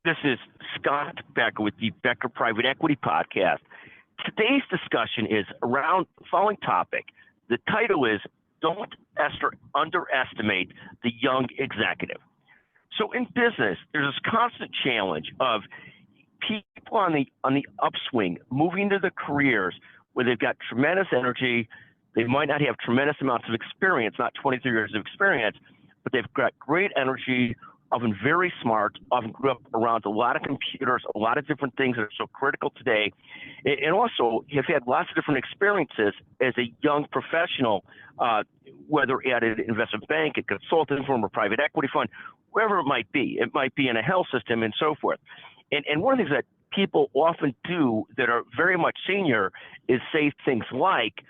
This is Scott Becker with the Becker Private Equity Podcast. Today's discussion is around the following topic. The title is Don't Underestimate the Young Executive. So in business, there's this constant challenge of people on the upswing moving into their careers where they've got tremendous energy. They might not have tremendous amounts of experience, not 23 years of experience, but they've got great energy, often very smart, often grew up around a lot of computers, a lot of different things that are so critical today, and also have had lots of different experiences as a young professional, whether at an investment bank, a consulting firm, or private equity fund, wherever it might be. It might be in a health system and so forth. And one of the things that people often do that are very much senior is say things like,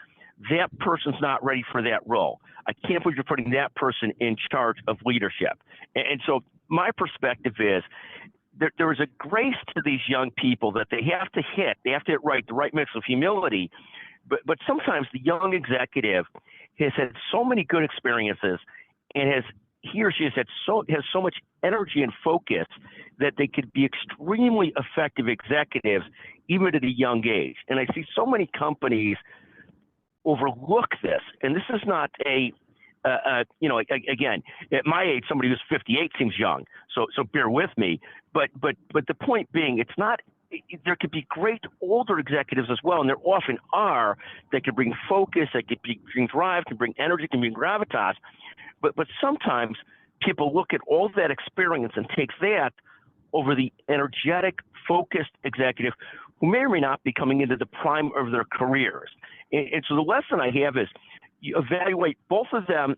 that person's not ready for that role. I can't believe you're putting that person in charge of leadership. And so my perspective is there is a grace to these young people that they have to hit. They have to hit right, the right mix of humility. But sometimes the young executive has had so many good experiences and he or she has so much energy and focus that they could be extremely effective executives even at a young age. And I see so many companies overlook this, and this is not again, at my age, somebody who's 58 seems young, so bear with me. But the point being, it's not. There could be great older executives as well, and there often are that could bring focus, that could bring drive, can bring energy, can bring gravitas. But sometimes people look at all that experience and take that over the energetic, focused executive who may or may not be coming into the prime of their careers. And so the lesson I have is you evaluate both of them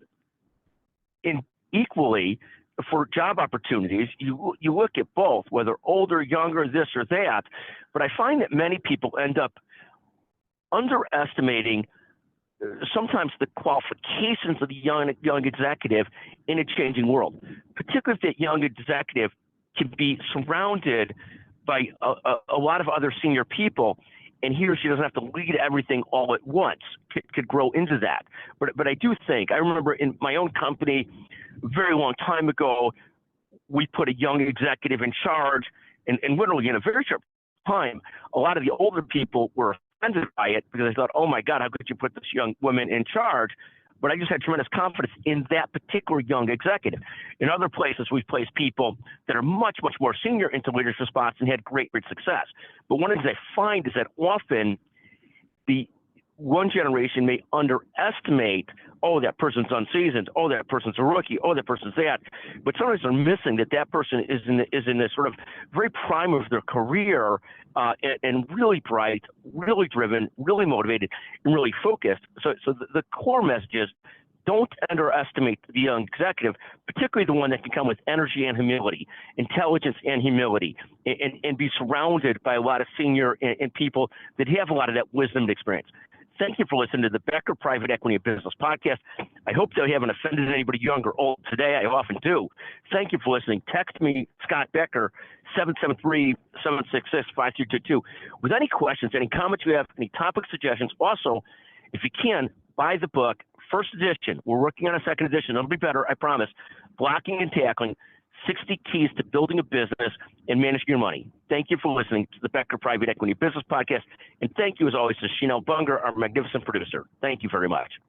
equally for job opportunities. You look at both, whether older, younger, this or that. But I find that many people end up underestimating sometimes the qualifications of the young executive in a changing world, particularly if that young executive can be surrounded by a lot of other senior people, and he or she doesn't have to lead everything all at once, could grow into that. But I do think, I remember in my own company, a very long time ago, we put a young executive in charge, and literally in a very short time, a lot of the older people were offended by it because they thought, oh my God, how could you put this young woman in charge? But I just had tremendous confidence in that particular young executive. In other places, we've placed people that are much, much more senior into leadership spots and had great success. But one of the things I find is that often the one generation may underestimate, oh, that person's unseasoned, oh, that person's a rookie, oh, that person's that. But sometimes they're missing that person is in this sort of very prime of their career and really bright, really driven, really motivated, and really focused. So the core message is don't underestimate the young executive, particularly the one that can come with energy and humility, intelligence and humility, and be surrounded by a lot of senior and people that have a lot of that wisdom and experience. Thank you for listening to the Becker Private Equity and Business Podcast. I hope that I haven't offended anybody young or old today. I often do. Thank you for listening. Text me, Scott Becker, 773-766-5322. With any questions, any comments you have, any topic suggestions. Also, if you can, buy the book, first edition. We're working on a second edition. It'll be better, I promise. Blocking and Tackling, 60 Keys to Building a Business and Managing Your Money. Thank you for listening to the Becker Private Equity Business Podcast. And thank you, as always, to Chanel Bunger, our magnificent producer. Thank you very much.